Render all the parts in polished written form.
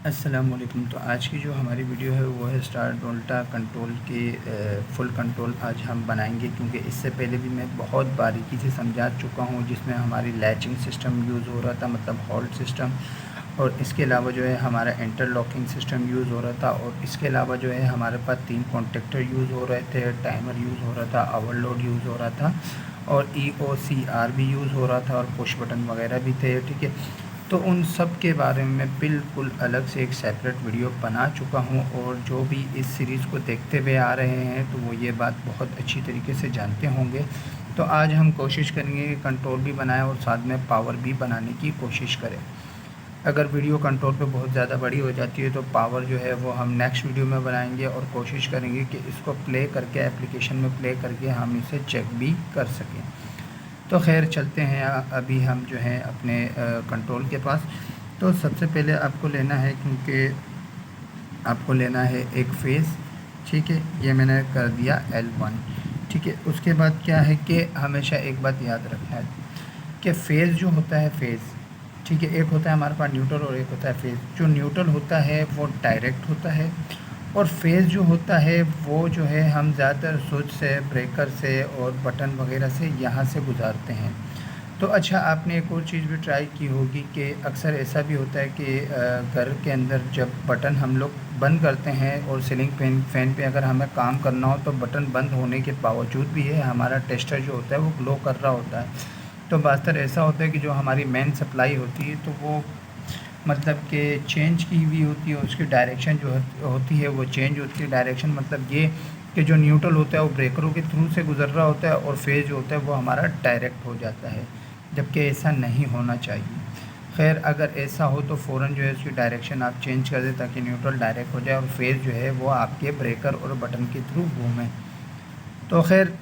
अस्सलामुअलैकुम। तो आज की जो हमारी वीडियो है वो है स्टार डेल्टा कंट्रोल के फुल कंट्रोल आज हम बनाएंगे, क्योंकि इससे पहले भी मैं बहुत बारीकी से समझा चुका हूँ, जिसमें हमारी लैचिंग सिस्टम यूज़ हो रहा था, मतलब हॉल्ट सिस्टम। और इसके अलावा जो है हमारा इंटरलॉकिंग सिस्टम यूज़ हो रहा था। और इसके अलावा जो है हमारे पास 3 कॉन्टेक्टर यूज़ हो रहे थे, टाइमर यूज़ हो रहा था, ओवरलोड यूज़ हो रहा था और EOCR भी यूज़ हो रहा था और पुश बटन वगैरह भी थे। ठीक है, तो उन सब के बारे में बिल्कुल अलग से एक सेपरेट वीडियो बना चुका हूँ। और जो भी इस सीरीज़ को देखते हुए आ रहे हैं तो वो ये बात बहुत अच्छी तरीके से जानते होंगे। तो आज हम कोशिश करेंगे कि कंट्रोल भी बनाएं और साथ में पावर भी बनाने की कोशिश करें। अगर वीडियो कंट्रोल पे बहुत ज़्यादा बड़ी हो जाती है तो पावर जो है वो हम नेक्स्ट वीडियो में बनाएंगे और कोशिश करेंगे कि इसको प्ले करके, एप्लीकेशन में प्ले करके हम इसे चेक भी कर सकें। तो खैर चलते हैं अभी हम जो है अपने कंट्रोल के पास। तो सबसे पहले आपको लेना है, क्योंकि आपको लेना है एक फेज़। ठीक है, ये मैंने कर दिया L1। ठीक है, उसके बाद क्या है कि हमेशा एक बात याद रखना है कि फ़ेज़ जो होता है, फ़ेज़, ठीक है, एक होता है हमारे पास न्यूट्रल और एक होता है फ़ेज़। जो न्यूट्रल होता है वो डायरेक्ट होता है, और फ़ेज़ जो होता है वो जो है हम ज़्यादातर स्विच से, ब्रेकर से और बटन वगैरह से यहाँ से गुज़ारते हैं। तो अच्छा, आपने एक और चीज़ भी ट्राई की होगी कि अक्सर ऐसा भी होता है कि घर के अंदर जब बटन हम लोग बंद करते हैं और सीलिंग फ़ैन पे अगर हमें काम करना हो तो बटन बंद होने के बावजूद भी है हमारा टेस्टर जो होता है वो ग्लो कर रहा होता है। तो ज़्यादातर ऐसा होता है कि जो हमारी मेन सप्लाई होती है तो वो मतलब कि चेंज की हुई होती है, उसकी डायरेक्शन जो होती है वो चेंज होती है। डायरेक्शन मतलब ये कि जो न्यूट्रल होता है वो ब्रेकरों के थ्रू से गुज़र रहा होता है और फेज़ जो होता है वो हमारा डायरेक्ट हो जाता है, जबकि ऐसा नहीं होना चाहिए। खैर, अगर ऐसा हो तो फ़ौरन जो है उसकी डायरेक्शन आप चेंज कर दें ताकि न्यूट्रल डायरेक्ट हो जाए और फेज़ जो है वो आपके ब्रेकर और बटन के थ्रू घूमें। तो खैर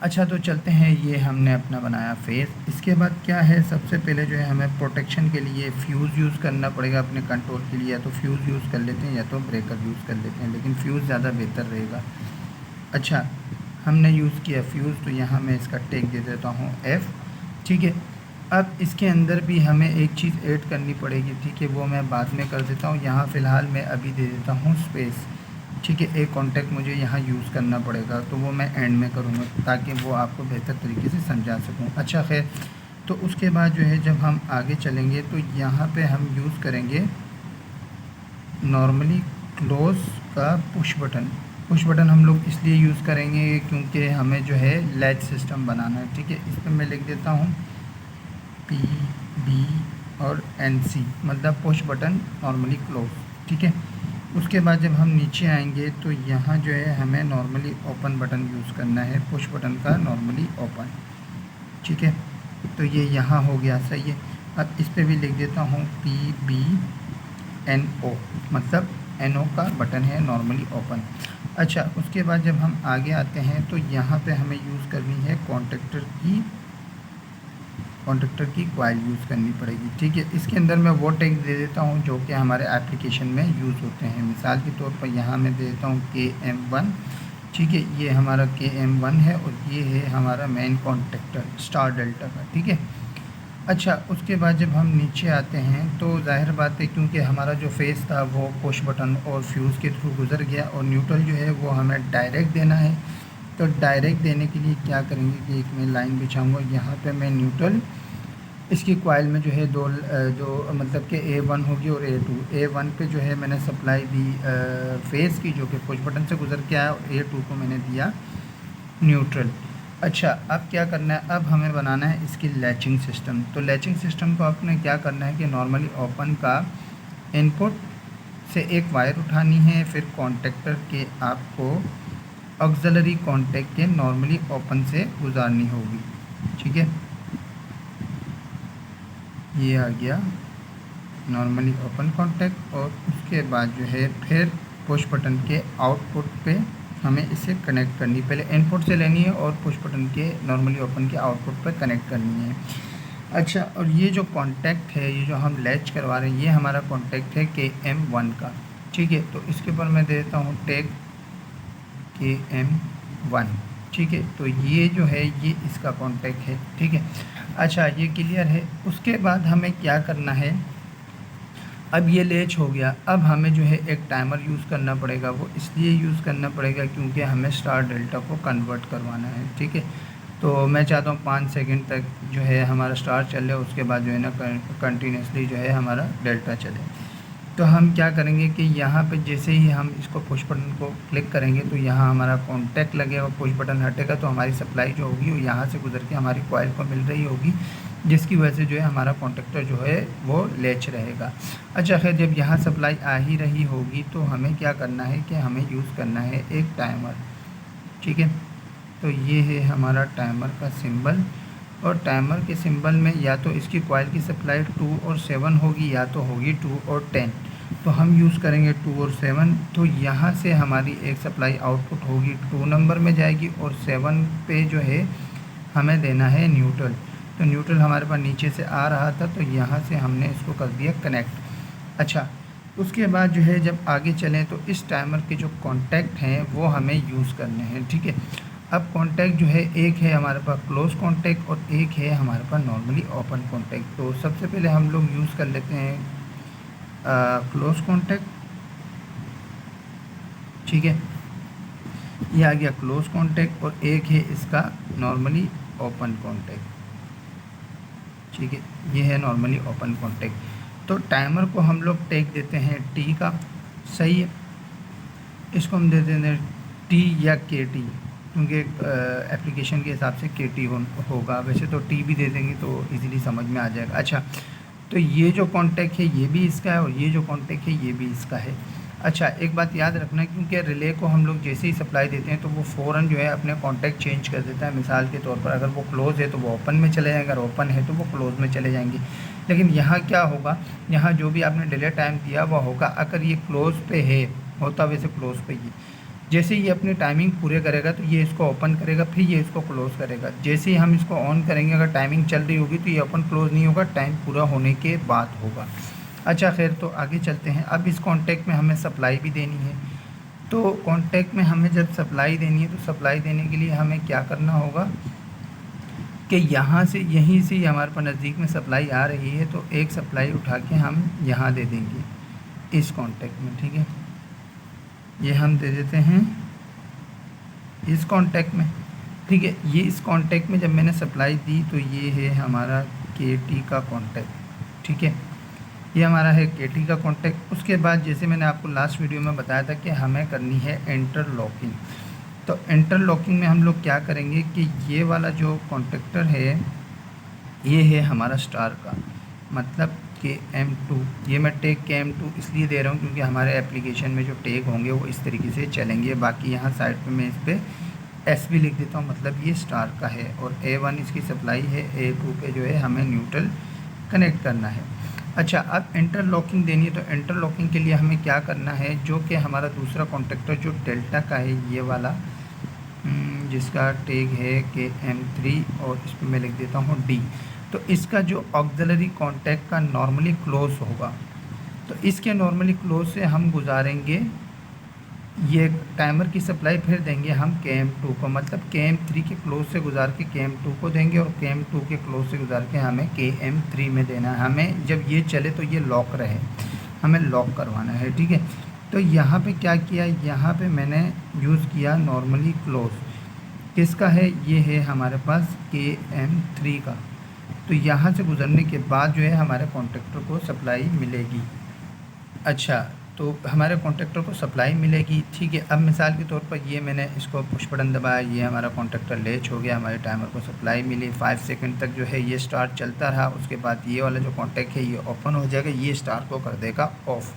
अच्छा, तो चलते हैं, ये हमने अपना बनाया फेस। इसके बाद क्या है, सबसे पहले जो है हमें प्रोटेक्शन के लिए फ्यूज़ यूज़ करना पड़ेगा अपने कंट्रोल के लिए। या तो फ्यूज़ यूज़ कर लेते हैं या तो ब्रेकर यूज़ कर लेते हैं, लेकिन फ्यूज़ ज़्यादा बेहतर रहेगा। अच्छा, हमने यूज़ किया फ्यूज़, तो यहाँ मैं इसका टैग दे देता हूँ F। ठीक है, अब इसके अंदर भी हमें एक चीज़ ऐड करनी पड़ेगी। ठीक है, वो मैं बाद में कर देता हूँ। यहाँ फ़िलहाल मैं अभी दे देता हूँ स्पेस। ठीक है, एक कॉन्टैक्ट मुझे यहाँ यूज़ करना पड़ेगा, तो वो मैं एंड में करूँगा ताकि वो आपको बेहतर तरीके से समझा सकूँ। अच्छा खैर, तो उसके बाद जो है जब हम आगे चलेंगे तो यहाँ पे हम यूज़ करेंगे नॉर्मली क्लोज़ का पुश बटन। पुश बटन हम लोग इसलिए यूज़ करेंगे क्योंकि हमें जो है लैच सिस्टम बनाना है। ठीक है, इस पर मैं लिख देता हूँ PB और NC, मतलब पुश बटन नॉर्मली क्लोज। ठीक है, उसके बाद जब हम नीचे आएंगे तो यहाँ जो है हमें नॉर्मली ओपन बटन यूज़ करना है, पुश बटन का नॉर्मली ओपन। ठीक है, तो ये यहाँ हो गया, सही है। अब इस पर भी लिख देता हूँ PBNO, मतलब NO का बटन है नॉर्मली ओपन। अच्छा, उसके बाद जब हम आगे आते हैं तो यहाँ पे हमें यूज़ करनी है कॉन्ट्रैक्टर की कॉइल यूज़ करनी पड़ेगी। ठीक है, इसके अंदर मैं वो टैग दे देता हूँ जो कि हमारे एप्लीकेशन में यूज़ होते हैं। मिसाल के तौर पर यहाँ मैं दे देता हूँ KM1। ठीक है, ये हमारा KM1 है और ये है हमारा मेन कॉन्ट्रैक्टर स्टार डेल्टा का। ठीक है, अच्छा, उसके बाद जब हम नीचे आते हैं तो ज़ाहिर बात है, क्योंकि हमारा जो फेस था वो पुश बटन और फ्यूज़ के थ्रू गुज़र गया और न्यूट्रल जो है वो हमें डायरेक्ट देना है। तो डायरेक्ट देने के लिए क्या करेंगे कि एक मैं लाइन बिछाऊँगा, यहाँ पे मैं न्यूट्रल, इसकी कॉइल में जो है जो मतलब कि A1 होगी और A2। A1 पे जो है मैंने सप्लाई दी फेस की, जो कि पुश बटन से गुज़र के आया, और A2 को मैंने दिया न्यूट्रल। अच्छा, अब क्या करना है, अब हमें बनाना है इसकी लैचिंग सिस्टम। तो लैचिंग सिस्टम को आपने क्या करना है कि नॉर्मली ओपन का इनपुट से एक वायर उठानी है, फिर कॉन्टेक्टर के आपको ऑक्सिलरी कॉन्टैक्ट के नॉर्मली ओपन से गुजारनी होगी। ठीक है, ये आ गया नॉर्मली ओपन कॉन्टैक्ट, और उसके बाद जो है फिर पुश बटन के आउटपुट पे हमें इसे कनेक्ट करनी, पहले इनपुट से लेनी है और पुश बटन के नॉर्मली ओपन के आउटपुट पे कनेक्ट करनी है। अच्छा, और ये जो कॉन्टैक्ट है, ये जो हम लैच करवा रहे हैं, ये हमारा कॉन्टैक्ट है KM1 का। ठीक है, तो इसके ऊपर मैं दे देता हूँ टैग KM1। ठीक है, तो ये जो है ये इसका कॉन्टैक्ट है। ठीक है, अच्छा, ये क्लियर है। उसके बाद हमें क्या करना है, अब ये लैच हो गया। अब हमें जो है एक टाइमर यूज़ करना पड़ेगा। वो इसलिए यूज़ करना पड़ेगा क्योंकि हमें स्टार डेल्टा को कन्वर्ट करवाना है, ठीक है। तो मैं चाहता हूँ 5 सेकंड तक जो है हमारा स्टार चले, उसके बाद जो है ना कंटिन्यूसली जो है हमारा डेल्टा चले। तो हम क्या करेंगे कि यहाँ पे जैसे ही हम इसको पुश बटन को क्लिक करेंगे तो यहाँ हमारा कॉन्टैक्ट लगेगा, पुश बटन हटेगा तो हमारी सप्लाई जो होगी वो यहाँ से गुजर के हमारी कॉइल को मिल रही होगी, जिसकी वजह से जो है हमारा कॉन्टैक्टर जो है वो लैच रहेगा। अच्छा खैर, जब यहाँ सप्लाई आ ही रही होगी तो हमें क्या करना है कि हमें यूज़ करना है एक टाइमर, ठीक है। तो ये है हमारा टाइमर का सिंबल, और टाइमर के सिंबल में या तो इसकी कॉइल की सप्लाई 2 और 7 होगी या तो होगी 2 और 10। तो हम यूज़ करेंगे 2 और 7। तो यहाँ से हमारी एक सप्लाई आउटपुट होगी 2 नंबर में जाएगी, और 7 पे जो है हमें देना है न्यूट्रल। तो न्यूट्रल हमारे पास नीचे से आ रहा था, तो यहाँ से हमने इसको कर दिया कनेक्ट। अच्छा, उसके बाद जो है जब आगे चलें तो इस टाइमर के जो कॉन्टैक्ट हैं वो हमें यूज़ करने हैं, ठीक है। अब कॉन्टैक्ट जो है, एक है हमारे पास क्लोज कॉन्टैक्ट और एक है हमारे पास नॉर्मली ओपन कॉन्टैक्ट। तो सबसे पहले हम लोग यूज़ कर लेते हैं क्लोज कॉन्टैक्ट, ठीक है। ये आ गया क्लोज कॉन्टैक्ट, और एक है इसका नॉर्मली ओपन कॉन्टैक्ट, ठीक है। ये है नॉर्मली ओपन कॉन्टैक्ट। तो टाइमर को हम लोग टैग देते हैं टी का, सही है। इसको हम दे देते हैं टी या के टी, क्योंकि एप्लीकेशन के हिसाब से के टी होगा, वैसे तो टी भी दे देंगे तो इजीली समझ में आ जाएगा। अच्छा, तो ये जो कॉन्टैक्ट है ये भी इसका है, और ये जो कॉन्टैक्ट है ये भी इसका है। अच्छा, एक बात याद रखना, क्योंकि रिले को हम लोग जैसे ही सप्लाई देते हैं तो वो फ़ौरन जो है अपने कॉन्टैक्ट चेंज कर देता है। मिसाल के तौर पर अगर वो क्लोज़ है तो वो ओपन में चले जाएंगे, अगर ओपन है तो वो क्लोज़ में चले जाएंगे। लेकिन यहाँ क्या होगा, यहाँ जो भी आपने डिले टाइम दिया हुआ होगा, अगर ये क्लोज़ पे है, होता वैसे क्लोज़ पे ही, जैसे ये अपनी टाइमिंग पूरे करेगा तो ये इसको ओपन करेगा, फिर ये इसको क्लोज़ करेगा। जैसे ही हम इसको ऑन करेंगे, अगर टाइमिंग चल रही होगी तो ये ओपन क्लोज़ नहीं होगा, टाइम पूरा होने के बाद होगा। अच्छा खैर, तो आगे चलते हैं। अब इस कॉन्टैक्ट में हमें सप्लाई भी देनी है। तो कॉन्टैक्ट में हमें जब सप्लाई देनी है तो सप्लाई देने के लिए हमें क्या करना होगा कि यहाँ से, यहीं से हमारे पास नज़दीक में सप्लाई आ रही है, तो एक सप्लाई उठा के हम यहाँ दे देंगे इस कॉन्टैक्ट में, ठीक है। ये हम दे देते हैं इस कॉन्टैक्ट में, ठीक है। ये इस कॉन्टैक्ट में जब मैंने सप्लाई दी तो ये है हमारा के टी का कॉन्टैक्ट, ठीक है। ये हमारा है के टी का कॉन्टैक्ट। उसके बाद जैसे मैंने आपको लास्ट वीडियो में बताया था कि हमें करनी है इंटरलॉकिंग। तो इंटरलॉकिंग में हम लोग क्या करेंगे कि ये वाला जो कॉन्टैक्टर है ये है हमारा स्टार का, मतलब KM2। ये मैं टैग KM2 इसलिए दे रहा हूँ क्योंकि हमारे एप्लीकेशन में जो टैग होंगे वो इस तरीके से चलेंगे। बाकी यहाँ साइड पे मैं इस पर S भी लिख देता हूँ, मतलब ये स्टार का है, और A1 इसकी सप्लाई है, A2 पे जो है हमें न्यूट्रल कनेक्ट करना है। अच्छा, अब इंटरलॉकिंग देनी है, तो इंटरलॉकिंग के लिए हमें क्या करना है, जो कि हमारा दूसरा कॉन्टैक्टर जो डेल्टा का है, ये वाला जिसका टैग है KM3, और इस पर मैं लिख देता हूँ D। तो इसका जो ऑक्सिलरी कॉन्टैक्ट का नॉर्मली क्लोज होगा, तो इसके नॉर्मली क्लोज से हम गुजारेंगे, ये टाइमर की सप्लाई फिर देंगे हम KM2 को, मतलब KM3 के क्लोज से गुजार के KM2 को देंगे, और KM2 के क्लोज से गुजार के हमें KM3 में देना है। हमें जब ये चले तो ये लॉक रहे, हमें लॉक करवाना है, ठीक है। तो यहाँ पे क्या किया, यहाँ पे मैंने यूज़ किया नॉर्मली क्लोज, किसका है, ये है हमारे पास KM3 का। तो यहाँ से गुजरने के बाद जो है हमारे कॉन्ट्रैक्टर को सप्लाई मिलेगी। अच्छा, तो हमारे कॉन्ट्रैक्टर को सप्लाई मिलेगी, ठीक है। अब मिसाल के तौर पर ये मैंने इसको पुश बटन दबाया, ये हमारा कॉन्ट्रैक्टर लैच हो गया, हमारे टाइमर को सप्लाई मिली, 5 सेकंड तक जो है ये स्टार चलता रहा। उसके बाद ये वाला जो कॉन्टैक्ट है ये ओपन हो जाएगा, ये स्टार को कर देगा ऑफ़।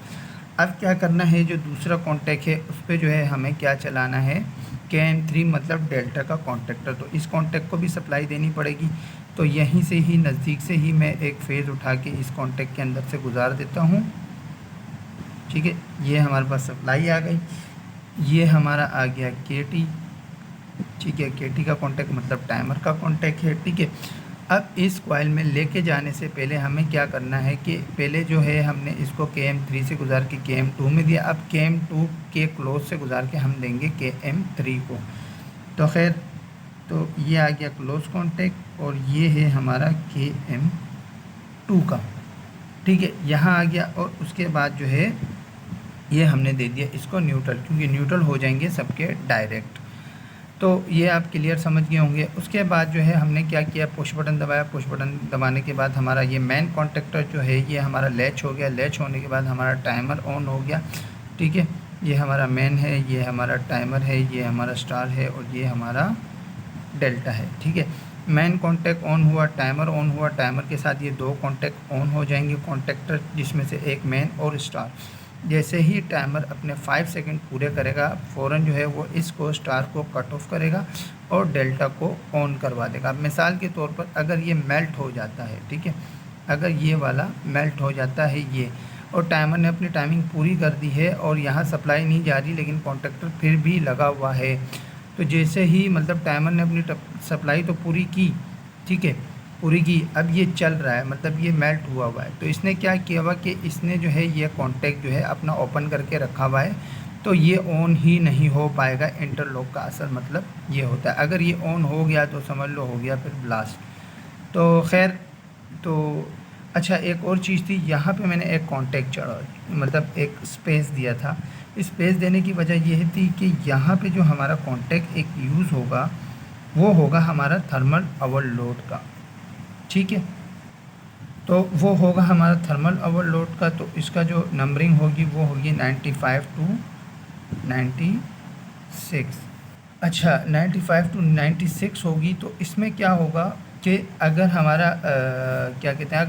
अब क्या करना है, जो दूसरा कॉन्टैक्ट है उस पर जो है हमें क्या चलाना है, KM3 मतलब डेल्टा का कॉन्ट्रैक्टर। तो इस कॉन्टैक्ट को भी सप्लाई देनी पड़ेगी। तो यहीं से ही नज़दीक से ही मैं एक फेज़ उठा के इस कॉन्टैक्ट के अंदर से गुजार देता हूँ, ठीक है। ये हमारे पास सप्लाई आ गई, ये हमारा आ गया KT, ठीक है। KT का कॉन्टैक्ट मतलब टाइमर का कॉन्टैक्ट है, ठीक है। अब इस कॉइल में लेके जाने से पहले हमें क्या करना है कि पहले जो है हमने इसको KM3 से गुजार के KM2 में दिया, अब KM2 के क्लोज से गुजार के हम देंगे KM3 को। तो खैर, तो ये आ गया क्लोज कॉन्टैक्ट, और ये है हमारा KM2 का, ठीक है, यहाँ आ गया और उसके बाद जो है ये हमने दे दिया इसको न्यूट्रल, क्योंकि न्यूट्रल हो जाएंगे सबके डायरेक्ट। तो ये आप क्लियर समझ गए होंगे। उसके बाद जो है हमने क्या किया, पुश बटन दबाया। पुश बटन दबाने के बाद हमारा ये मेन कॉन्टेक्टर जो है ये हमारा लैच हो गया। लैच होने के बाद हमारा टाइमर ऑन हो गया। ठीक है, ये हमारा मेन है, ये हमारा टाइमर है, ये हमारा स्टार है और ये हमारा डेल्टा है। ठीक है, मेन कॉन्टैक्ट ऑन हुआ, टाइमर ऑन हुआ। टाइमर के साथ ये दो कॉन्टैक्ट ऑन हो जाएंगे कॉन्टैक्टर, जिसमें से एक मेन और स्टार। जैसे ही टाइमर अपने 5 सेकंड पूरे करेगा फ़ौरन जो है वो इसको स्टार को कट ऑफ करेगा और डेल्टा को ऑन करवा देगा। अब मिसाल के तौर पर अगर ये मेल्ट हो जाता है, ठीक है, अगर ये वाला मेल्ट हो जाता है ये, और टाइमर ने अपनी टाइमिंग पूरी कर दी है और यहाँ सप्लाई नहीं जा रही लेकिन कॉन्टैक्टर फिर भी लगा हुआ है, तो जैसे ही मतलब टाइमर ने अपनी सप्लाई तो पूरी की, ठीक है, पूरी की, अब ये चल रहा है, मतलब ये मेल्ट हुआ है, तो इसने क्या किया हुआ कि इसने जो है ये कॉन्टैक्ट जो है अपना ओपन करके रखा हुआ है, तो ये ऑन ही नहीं हो पाएगा। इंटरलॉक का असल मतलब ये होता है, अगर ये ऑन हो गया तो समझ लो हो गया फिर ब्लास्ट। तो खैर, तो अच्छा एक और चीज़ थी, यहाँ पे मैंने एक कॉन्टैक्ट चढ़ा, मतलब एक स्पेस दिया था। स्पेस देने की वजह यह थी कि यहाँ पे जो हमारा कॉन्टैक्ट एक यूज़ होगा वो होगा हमारा थर्मल ओवरलोड का। ठीक है, तो वो होगा हमारा थर्मल ओवरलोड का, तो इसका जो नंबरिंग होगी वो होगी 95 टू 96। अच्छा 95 टू 96 होगी। तो इसमें क्या होगा कि अगर हमारा क्या कहते हैं,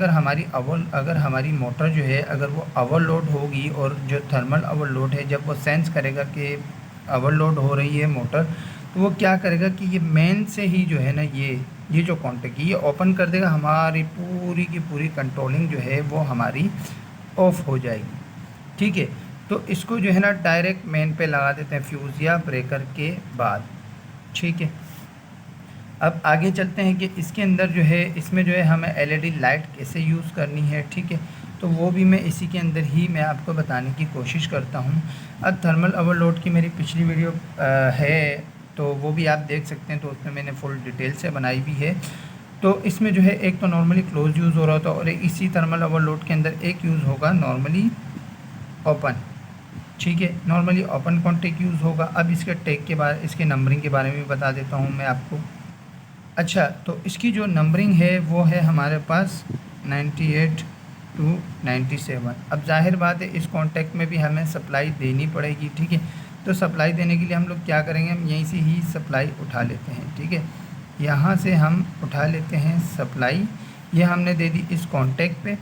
अगर हमारी मोटर जो है अगर वो ओवरलोड होगी, और जो थर्मल ओवरलोड है जब वो सेंस करेगा कि ओवरलोड हो रही है मोटर, तो वो क्या करेगा कि ये मेन से ही जो है ना ये जो कॉन्टैक्ट ये ओपन कर देगा, हमारी पूरी की पूरी कंट्रोलिंग जो है वो हमारी ऑफ हो जाएगी। ठीक है, तो इसको जो है ना डायरेक्ट मेन पे लगा देते हैं फ्यूज़ या ब्रेकर के बाद। ठीक है, अब आगे चलते हैं कि इसके अंदर जो है, इसमें जो है हमें एलईडी लाइट कैसे यूज़ करनी है। ठीक है, तो वो भी मैं इसी के अंदर ही मैं आपको बताने की कोशिश करता हूँ। अब थर्मल ओवरलोड की मेरी पिछली वीडियो है, तो वो भी आप देख सकते हैं, तो उसमें मैंने फुल डिटेल से बनाई भी है। तो इसमें जो है एक तो नॉर्मली क्लोज यूज़ हो रहा था, और इसी थर्मल ओवरलोड के अंदर एक यूज़ होगा नॉर्मली ओपन। ठीक है, नॉर्मली ओपन कॉन्टैक्ट यूज़ होगा। अब इसके टैग के बारे, इसके नंबरिंग के बारे में भी बता देता हूँ मैं आपको। अच्छा, तो इसकी जो नंबरिंग है वो है हमारे पास 98 टू 97। अब जाहिर बात है इस कॉन्टैक्ट में भी हमें सप्लाई देनी पड़ेगी। ठीक है, तो सप्लाई देने के लिए हम लोग क्या करेंगे, हम यहीं से ही सप्लाई उठा लेते हैं। ठीक है, यहाँ से हम उठा लेते हैं सप्लाई, ये हमने दे दी इस कॉन्टैक्ट पे।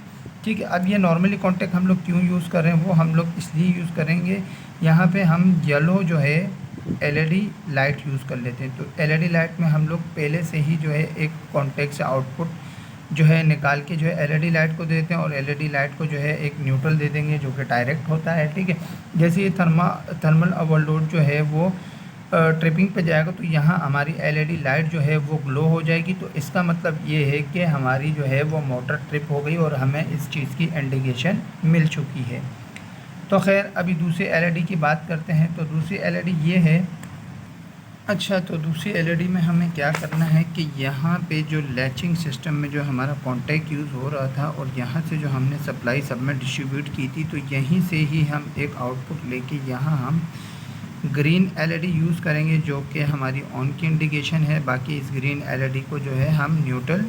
ठीक है, अब ये नॉर्मली कॉन्टैक्ट हम लोग क्यों यूज़ कर रहे हैं वो हम लोग इसलिए यूज़ करेंगे, यहाँ पे हम येलो जो है एलईडी लाइट यूज़ कर लेते हैं। तो एलईडी लाइट में हम लोग पहले से ही जो है एक कॉन्टैक्ट से आउटपुट जो है निकाल के जो है एलईडी लाइट को देते हैं, और एलईडी लाइट को जो है एक न्यूट्रल दे देंगे जो कि डायरेक्ट होता है। ठीक है, जैसे ये थर्मल ओवरलोड जो है वो ट्रिपिंग पे जाएगा, तो यहाँ हमारी एलईडी लाइट जो है वो ग्लो हो जाएगी। तो इसका मतलब ये है कि हमारी जो है वो मोटर ट्रिप हो गई और हमें इस चीज़ की इंडिकेशन मिल चुकी है। तो खैर अभी दूसरी एलईडी की बात करते हैं। तो दूसरी एलईडी ये है। अच्छा, तो दूसरी एलईडी में हमें क्या करना है कि यहाँ पे जो लैचिंग सिस्टम में जो हमारा कॉन्टैक्ट यूज़ हो रहा था और यहाँ से जो हमने सप्लाई सब में डिस्ट्रीब्यूट की थी, तो यहीं से ही हम एक आउटपुट लेके यहाँ हम ग्रीन एलईडी यूज़ करेंगे जो कि हमारी ऑन की इंडिकेशन है। बाकी इस ग्रीन एलईडी को जो है हम न्यूट्रल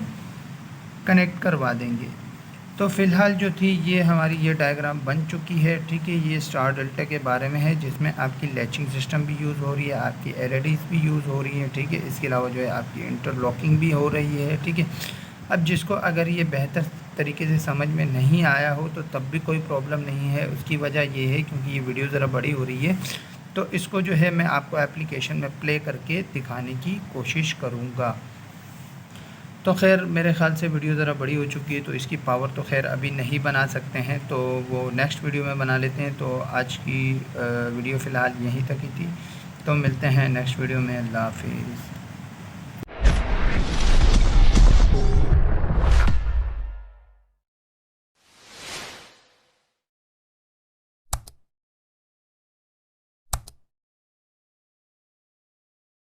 कनेक्ट करवा देंगे। तो फ़िलहाल जो थी ये हमारी ये डायग्राम बन चुकी है। ठीक है, ये स्टार डेल्टा के बारे में है, जिसमें आपकी लैचिंग सिस्टम भी यूज़ हो रही है, आपकी एलईडीज़ भी यूज़ हो रही हैं। ठीक है, इसके अलावा जो है आपकी इंटरलॉकिंग भी हो रही है। ठीक है, अब जिसको अगर ये बेहतर तरीके से समझ में नहीं आया हो तो तब भी कोई प्रॉब्लम नहीं है। उसकी वजह ये है क्योंकि ये वीडियो ज़रा बड़ी हो रही है, तो इसको जो है मैं आपको एप्लीकेशन में प्ले करके दिखाने की कोशिश करूँगा। तो खैर मेरे ख़्याल से वीडियो ज़रा बड़ी हो चुकी है, तो इसकी पावर तो खैर अभी नहीं बना सकते हैं, तो वो नेक्स्ट वीडियो में बना लेते हैं। तो आज की वीडियो फ़िलहाल यहीं तक ही थी, तो मिलते हैं नेक्स्ट वीडियो में। अल्लाह हाफिज़।